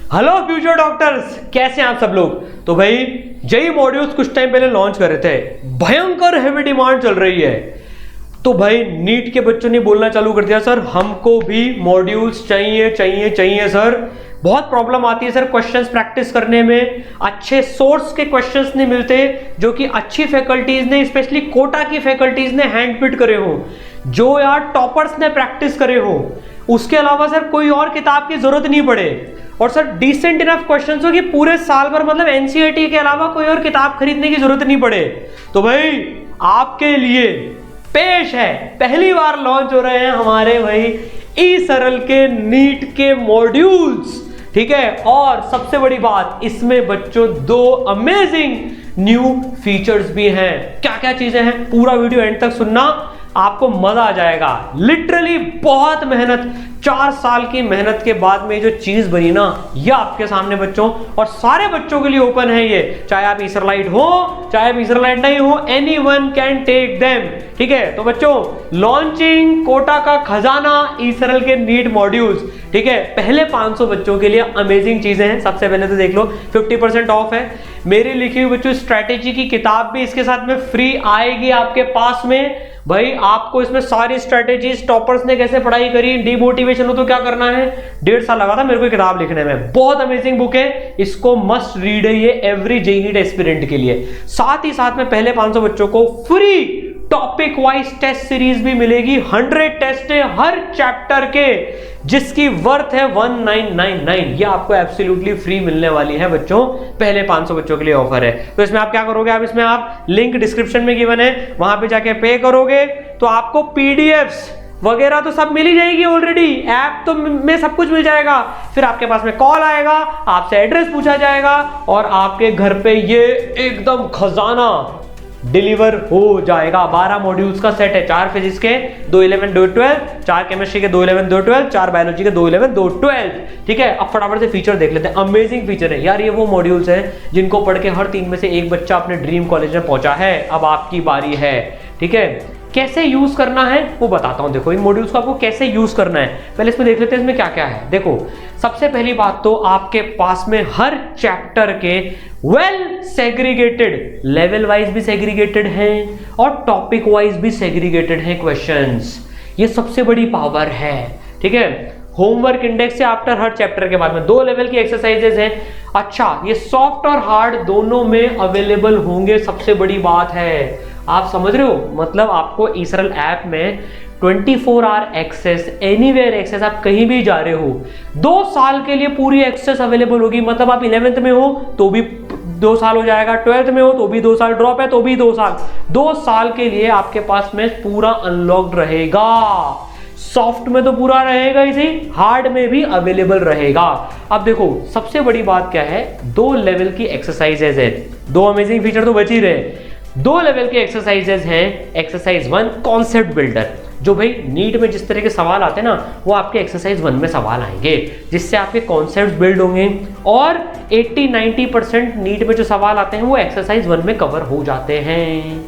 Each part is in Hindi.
हेलो फ्यूचर डॉक्टर्स, कैसे हैं आप सब लोग। तो भाई जेई मॉड्यूल्स कुछ टाइम पहले लॉन्च कर रहे थे, भयंकर हेवी डिमांड चल रही है। तो भाई नीट के बच्चों ने बोलना चालू कर दिया, सर हमको भी मॉड्यूल्स चाहिए चाहिए चाहिए सर। बहुत प्रॉब्लम आती है सर क्वेश्चंस प्रैक्टिस करने में, अच्छे सोर्स के क्वेश्चंस नहीं मिलते जो कि अच्छी फैकल्टीज ने, स्पेशली कोटा की फैकल्टीज ने हैंड पिट करे हो, जो यार टॉपर्स ने प्रैक्टिस करे हो। उसके अलावा सर कोई और किताब की जरूरत नहीं पड़े, और सर डिसेंट इनफ क्वेश्चंस हो कि पूरे साल भर मतलब एनसीईआरटी के अलावा कोई और किताब खरीदने की जरूरत नहीं पड़े। तो भाई आपके लिए पेश है, पहली बार लॉन्च हो रहे हैं हमारे भाई ई सरल के नीट के मॉड्यूल्स, ठीक है। और सबसे बड़ी बात, इसमें बच्चों दो अमेजिंग न्यू फीचर्स भी हैं। क्या क्या चीजें हैं, पूरा वीडियो एंड तक सुनना, आपको मजा आ जाएगा। लिटरली बहुत मेहनत, 4 साल की मेहनत के बाद में जो चीज बनी ना, ये आपके सामने बच्चों, और सारे बच्चों के लिए ओपन है ये, चाहे आप ईसरलाइट हो चाहे आप ईसरलाइट नहीं हो, एनीवन कैन टेक देम, ठीक है। तो बच्चों लॉन्चिंग कोटा का खजाना ईसरल के नीट मॉड्यूल्स, ठीक है। पहले 500 बच्चों के लिए अमेजिंग चीजें हैं। सबसे पहले तो देख लो 50% ऑफ है। मेरी लिखी हुई बच्चों स्ट्रैटेजी की किताब भी इसके साथ में फ्री आएगी आपके पास में। भाई आपको इसमें सारी स्ट्रैटेजीज, टॉपर्स ने कैसे पढ़ाई करी, डिमोटिवेशन हो तो क्या करना है, 1.5 साल लगा था मेरे को किताब लिखने में। बहुत अमेजिंग बुक है, इसको मस्ट रीड है ये एवरी जेईई नीट एस्पिरेंट के लिए। साथ ही साथ में पहले 500 बच्चों को free topic wise test series भी मिलेगी। 100 टेस्ट है हर चैप्टर के, जिसकी वर्थ है 1999। ये आपको एब्सोल्युटली फ्री मिलने वाली है बच्चों, पहले 500 बच्चों के लिए ऑफर है। तो इसमें आप क्या करोगे, आप इसमें आप लिंक डिस्क्रिप्शन में गिवन है, वहां पे जाके पे करोगे तो आपको पीडीएफ्स वगैरह तो सब मिल ही जाएगी ऑलरेडी, ऐप तो में सब कुछ मिल जाएगा। फिर आपके पास में कॉल आएगा, आपसे एड्रेस पूछा जाएगा और आपके घर पे ये एकदम खजाना डिलीवर हो जाएगा। 12 मॉड्यूल्स का सेट है, 4 फिजिक्स के, 2 11 2 12, 4 केमिस्ट्री के, 2 11 2 12, 4 बायोलॉजी के, 2 11 2 12, ठीक है। अब फटाफट से फीचर देख लेते हैं। अमेजिंग फीचर है यार, ये वो मॉड्यूल्स हैं जिनको पढ़ के हर 3 में से एक बच्चा अपने ड्रीम कॉलेज में पहुंचा है। अब आपकी बारी है, ठीक है। कैसे यूज करना है वो बताता हूं। देखो इन मॉड्यूल्स को आपको कैसे यूज करना है, पहले इसमें देख लेते हैं इसमें क्या क्या है। देखो सबसे पहली बात तो आपके पास में हर चैप्टर के वेल सेग्रीगेटेड, लेवल वाइज भी सेग्रीगेटेड हैं और टॉपिक वाइज भी सेग्रीगेटेड हैं क्वेश्चंस। ये सबसे बड़ी पावर है, ठीक है। होमवर्क इंडेक्स से आफ्टर हर चैप्टर के बाद में 2 लेवल की एक्सरसाइजेज हैं। अच्छा, ये सॉफ्ट और हार्ड दोनों में अवेलेबल होंगे, सबसे बड़ी बात है। आप समझ रहे हो, मतलब आपको ईसरल ऐप में 24 आवर एक्सेस, एनीवेयर एक्सेस, आप कहीं भी जा रहे हो 2 साल के लिए पूरी एक्सेस अवेलेबल होगी। मतलब आप 11th में हो तो भी 2 साल हो जाएगा, 12th में हो तो भी 2 साल, ड्रॉप है तो भी 2 साल, 2 साल के लिए आपके पास में पूरा अनलॉक्ड रहेगा। सॉफ्ट में तो पूरा रहेगा इसी, हार्ड में भी अवेलेबल रहेगा। अब देखो सबसे बड़ी बात क्या है, 2 लेवल की एक्सरसाइजेज है। 2 अमेजिंग फीचर तो बच ही रहे। 2 लेवल के एक्सरसाइजेज हैं। एक्सरसाइज 1 कॉन्सेप्ट बिल्डर, जो भाई नीट में जिस तरह के सवाल आते हैं ना, वो आपके एक्सरसाइज 1 में सवाल आएंगे, जिससे आपके कॉन्सेप्ट्स बिल्ड होंगे। और 80-90% नीट में जो सवाल आते हैं वो एक्सरसाइज 1 में कवर हो जाते हैं।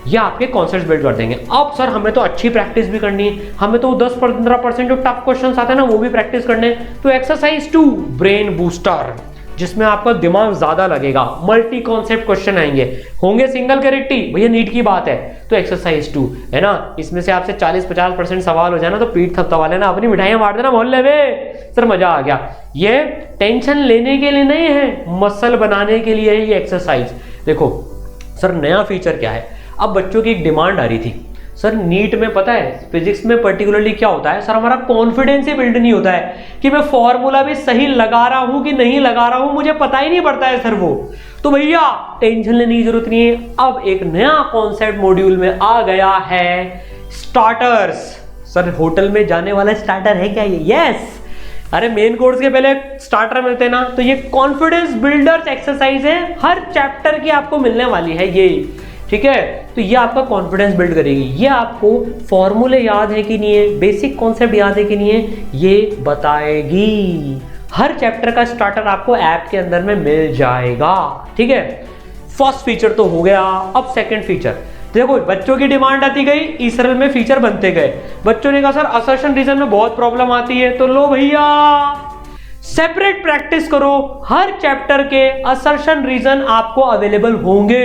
ये आपके कॉन्सेप्ट्स बिल्ड कर देंगे। अब सर हमें तो अच्छी प्रैक्टिस भी करनी है, हमें तो 10-15% जो टफ क्वेश्चंस आते हैं ना वो भी प्रैक्टिस करने, तो एक्सरसाइज 2 ब्रेन बूस्टर, जिसमें आपका दिमाग ज्यादा लगेगा, मल्टी कॉन्सेप्ट क्वेश्चन आएंगे, होंगे सिंगल कैरेक्टी, भैया नीट की बात है। तो एक्सरसाइज 2 है ना, इसमें से आपसे 40-50% सवाल हो जाए ना तो पीठ थपथपा लेना, अपनी मिठाइयां बांट देना मोहल्ले में, सर मजा आ गया। ये टेंशन लेने के लिए नहीं है, मसल बनाने के लिए है ये एक्सरसाइज। देखो सर नया फीचर क्या है, अब बच्चों की एक डिमांड आ रही थी, सर नीट में पता है फिजिक्स में पर्टिकुलरली क्या होता है, सर हमारा कॉन्फिडेंस ही बिल्ड नहीं होता है कि मैं फॉर्मूला भी सही लगा रहा हूं कि नहीं लगा रहा हूं, मुझे पता ही नहीं पड़ता है सर वो। तो भैया टेंशन लेने की जरूरत नहीं है, अब एक नया कॉन्सेप्ट मॉड्यूल में आ गया है, स्टार्टर्स। सर होटल में जाने वाला स्टार्टर है क्या ये? यस, अरे मेन कोर्स के पहले स्टार्टर मिलते हैं ना, तो ये कॉन्फिडेंस बिल्डर्स एक्सरसाइज है, हर चैप्टर की आपको मिलने वाली है ये, ठीक है। तो ये आपका कॉन्फिडेंस बिल्ड करेगी। ये आपको फॉर्मूले याद है कि नहीं है, बेसिक कॉन्सेप्ट याद है कि नहीं है, ये बताएगी। हर चैप्टर का स्टार्टर आपको ऐप के अंदर में मिल जाएगा, ठीक है। फर्स्ट फीचर तो हो गया। अब सेकंड फीचर देखो, बच्चों की डिमांड आती गई, ईसरल में फीचर बनते गए। बच्चों ने कहा सर असर्शन रीजन में बहुत प्रॉब्लम आती है, तो लो भैया सेपरेट प्रैक्टिस करो, हर चैप्टर के असर्शन रीजन आपको अवेलेबल होंगे,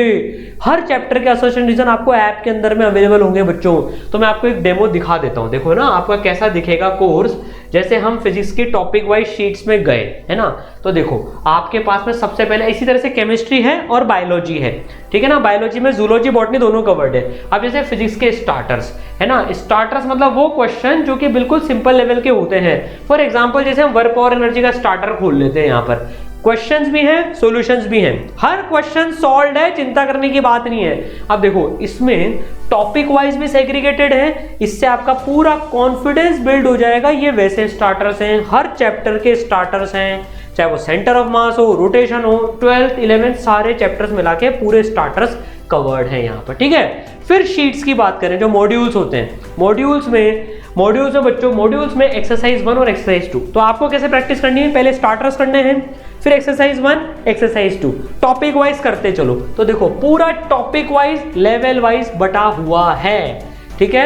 हर चैप्टर के असर्शन रीजन आपको ऐप के अंदर में अवेलेबल होंगे बच्चों। तो मैं आपको एक डेमो दिखा देता हूं, देखो ना आपका कैसा दिखेगा कोर्स। जैसे हम फिजिक्स की टॉपिक वाइज शीट्स में गए है ना, तो देखो आपके पास में सबसे पहले इसी तरह से केमिस्ट्री है और बायोलॉजी है, ठीक है ना। बायोलॉजी में जूलॉजी बॉटनी दोनों कवर्ड है। अब जैसे फिजिक्स के स्टार्टर्स है ना, स्टार्टर्स मतलब वो क्वेश्चन जो कि बिल्कुल सिंपल लेवल के होते हैं। फॉर एग्जांपल जैसे हम वर्क और एनर्जी का स्टार्टर खोल लेते हैं, यहाँ पर क्वेश्चंस भी हैं, सॉल्यूशंस भी हैं, हर क्वेश्चन सॉल्व्ड है, चिंता करने की बात नहीं है। अब देखो इसमें टॉपिक वाइज भी सेग्रीगेटेड है, इससे आपका पूरा कॉन्फिडेंस बिल्ड हो जाएगा। ये वैसे स्टार्टर्स हैं, हर चैप्टर के स्टार्टर्स हैं, चाहे वो सेंटर ऑफ मास हो, रोटेशन हो, 12th 11th सारे चैप्टर्स मिला के पूरे स्टार्टर्स कवर्ड हैं यहाँ पर, ठीक है। फिर शीट्स की बात करें, जो मॉड्यूल्स होते हैं, मॉड्यूल्स में बच्चों मॉड्यूल्स में एक्सरसाइज 1 और एक्सरसाइज 2। तो आपको कैसे प्रैक्टिस करनी है, पहले स्टार्टर्स करने हैं, फिर एक्सरसाइज 1 एक्सरसाइज 2, टॉपिक वाइज करते चलो। तो देखो पूरा टॉपिक वाइज लेवल वाइज बटा हुआ है, ठीक है।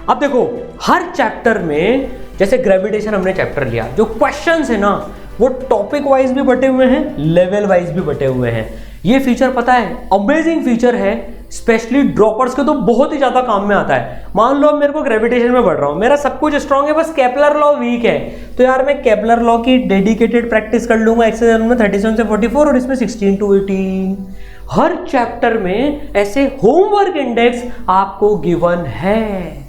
अब देखो हर चैप्टर में, जैसे ग्रेविटेशन हमने चैप्टर लिया, जो क्वेश्चंस है ना वो टॉपिक वाइज भी बटे हुए हैं, लेवल वाइज भी बटे हुए हैं। ये फीचर पता है अमेजिंग फीचर है, स्पेशली ड्रॉपर्स के तो बहुत ही ज्यादा काम में आता है। मान लो मेरे को ग्रेविटेशन में पढ़ रहा हूं, मेरा सब कुछ स्ट्रांग है, बस केपलर लॉ वीक है, तो यार मैं केपलर लॉ की डेडिकेटेड प्रैक्टिस कर लूंगा एक्सरसाइज में 37 से 44 और इसमें 16 to 18। हर चैप्टर में ऐसे होमवर्क इंडेक्स आपको गिवन है।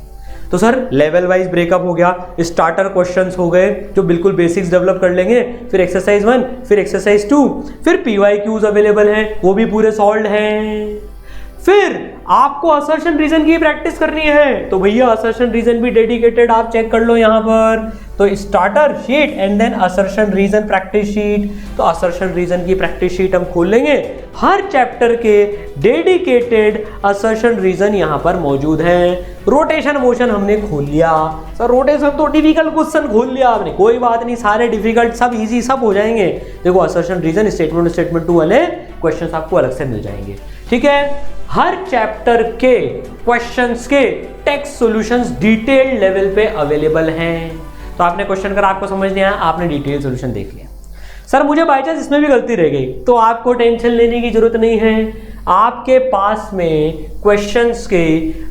तो सर लेवल वाइज ब्रेकअप हो गया, स्टार्टर क्वेश्चंस हो गए जो बिल्कुल बेसिक्स डेवलप कर लेंगे, फिर एक्सरसाइज 1, फिर एक्सरसाइज 2, फिर PYQs अवेलेबल हैं, वो भी पूरे सॉल्व्ड हैं। फिर आपको असर्शन रीजन की प्रैक्टिस करनी है, तो भैया असर्शन रीजन भी डेडिकेटेड आप चेक कर लो यहाँ पर। तो starter sheet and then assertion reason practice sheet. तो असर्शन रीजन की प्रैक्टिस शीट हम खोल लेंगे, हर चैप्टर के डेडिकेटेड असर्शन रीजन यहाँ पर मौजूद हैं। रोटेशन मोशन हमने खोल लिया, सर रोटेशन तो डिफिकल्ट क्वेश्चन खोल लिया आपने, कोई बात नहीं, सारे डिफिकल्ट सब इजी सब हो जाएंगे। देखो असर्शन रीजन स्टेटमेंट 2 वाले क्वेश्चंस आपको अलग से मिल जाएंगे, ठीक है। हर चैप्टर के क्वेश्चंस के टेक्स्ट सॉल्यूशंस डिटेल लेवल पे अवेलेबल हैं। तो आपने क्वेश्चन अगर आपको समझ नहीं आया, आपने डिटेल सॉल्यूशन देख लिया, सर मुझे बाय चांस इसमें भी गलती रह गई, तो आपको टेंशन लेने की जरूरत नहीं है। आपके पास में क्वेश्चंस के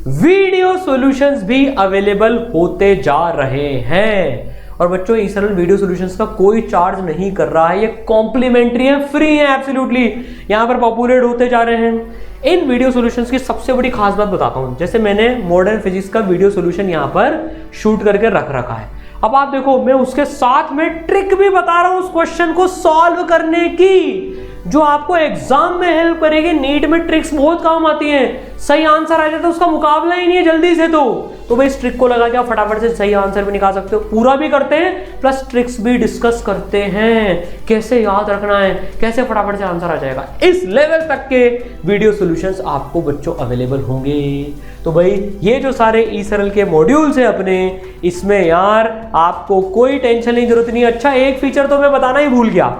वीडियो सॉल्यूशंस भी अवेलेबल होते जा रहे हैं। और बच्चों ई सरल वीडियो सॉल्यूशंस का कोई चार्ज नहीं कर रहा है, ये कॉम्प्लीमेंट्री है, फ्री है एब्सोल्युटली, यहाँ पर पॉपुलेट होते जा रहे हैं। इन वीडियो सॉल्यूशंस की सबसे बड़ी खास बात बताता हूँ, जैसे मैंने मॉडर्न फिजिक्स का वीडियो सॉल्यूशन यहाँ पर शूट करके रख रखा है। अब आप देखो मैं उसके साथ में ट्रिक भी बता रहा हूँ उस क्वेश्चन को सॉल्व करने की, जो आपको एग्जाम में हेल्प करेगी। नीट में ट्रिक्स बहुत काम आती हैं, सही आंसर आ जाता है उसका मुकाबला ही नहीं है जल्दी से। तो भाई इस ट्रिक को लगा के आप फटाफट से सही आंसर भी निकाल सकते हो, पूरा भी करते हैं प्लस ट्रिक्स भी डिस्कस करते हैं, कैसे याद रखना है, कैसे फटाफट से आंसर आ जाएगा। इस लेवल तक के वीडियो सॉल्यूशंस आपको बच्चों अवेलेबल होंगे। तो भाई ये जो सारे ई सरल के मॉड्यूल्स हैं अपने, इसमें यार आपको कोई टेंशन की जरूरत नहीं। अच्छा एक फीचर तो मैं बताना ही भूल गया,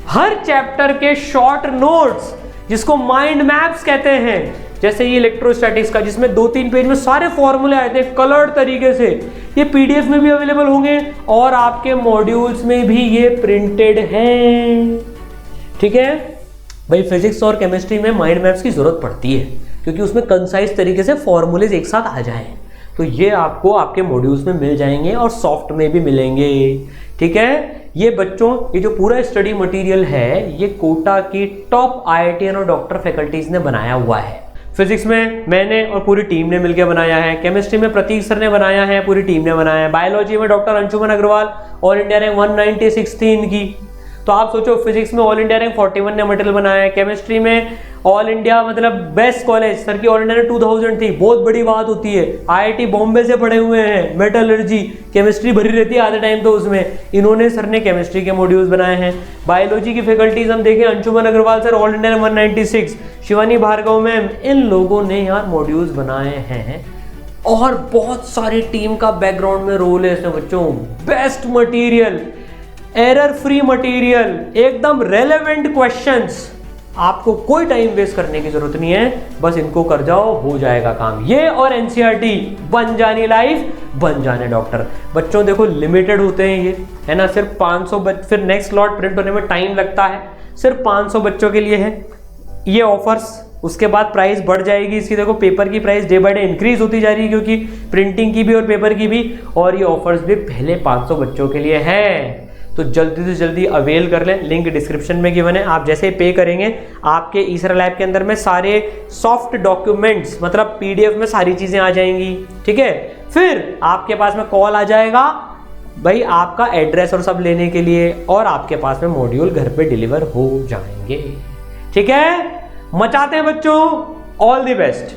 हर चैप्टर के शॉर्ट नोट्स जिसको माइंड मैप्स कहते हैं, जैसे ये इलेक्ट्रोस्टैटिक्स का जिसमें 2-3 पेज में सारे फॉर्मूले आए थे कलर्ड तरीके से, ये PDF में भी अवेलेबल होंगे और आपके मॉड्यूल्स में भी ये प्रिंटेड हैं, ठीक है। भाई फिजिक्स और केमिस्ट्री में माइंड मैप्स की जरूरत पड़ती है क्योंकि उसमें कंसाइज तरीके से फॉर्मूलेज एक साथ आ जाएं, तो ये आपको आपके मॉड्यूल्स में मिल जाएंगे और सॉफ्ट में भी मिलेंगे, ठीक है। ये बच्चों ये जो पूरा स्टडी मटेरियल है ये कोटा की टॉप IITian और डॉक्टर फैकल्टीज ने बनाया हुआ है। फिजिक्स में मैंने और पूरी टीम ने मिलकर बनाया है, केमिस्ट्री में प्रतीक सर ने बनाया है, पूरी टीम ने बनाया है, बायोलॉजी में doctor Anshuman Agrawal all India rank 196 थी इनकी। तो आप सोचो फिजिक्स में ऑल इंडिया रैंक 41 ने मटेरियल बनाया है, केमिस्ट्री में ऑल इंडिया मतलब बेस्ट कॉलेज सर की ऑल इंडिया में 2000 थी, बहुत बड़ी बात होती है। IIT बॉम्बे से पढ़े हुए हैं, मेटलर्जी केमिस्ट्री भरी रहती है आधे टाइम तो उसमें, इन्होंने सर ने केमिस्ट्री के मॉड्यूल्स बनाए हैं। बायोलॉजी की फैकल्टीज हम देखें, Anshuman Agarwal sir all India 196, Shivani Bhargav ma'am, इन लोगों ने यार मॉड्यूल्स बनाए हैं और बहुत सारी टीम का बैकग्राउंड में रोल है इसमें बच्चों। Best material, error free material, एकदम रेलेवेंट क्वेश्चंस, आपको कोई टाइम वेस्ट करने की जरूरत नहीं है, बस इनको कर जाओ, हो जाएगा काम। ये और एनसीईआरटी, बन जानी लाइफ, बन जाने डॉक्टर। बच्चों देखो लिमिटेड होते हैं ये, है ना, सिर्फ 500 फिर नेक्स्ट लॉट प्रिंट होने में टाइम लगता है, सिर्फ 500 बच्चों के लिए है ये ऑफर्स। उसके बाद प्राइस बढ़ जाएगी इसकी, देखो पेपर की price day by day increase होती जा रही है, क्योंकि प्रिंटिंग की भी और पेपर की भी, और ये ऑफर्स भी पहले 500 बच्चों के लिए है। तो जल्दी से जल्दी अवेल कर लें, लिंक डिस्क्रिप्शन में गिवन है। आप जैसे पे करेंगे आपके ईसरा लैब के अंदर में सारे सॉफ्ट डॉक्यूमेंट्स, मतलब पीडीएफ में सारी चीजें आ जाएंगी, ठीक है। फिर आपके पास में कॉल आ जाएगा भाई आपका एड्रेस और सब लेने के लिए, और आपके पास में मॉड्यूल घर पे डिलीवर हो जाएंगे, ठीक है। मचाते हैं बच्चों, ऑल द बेस्ट।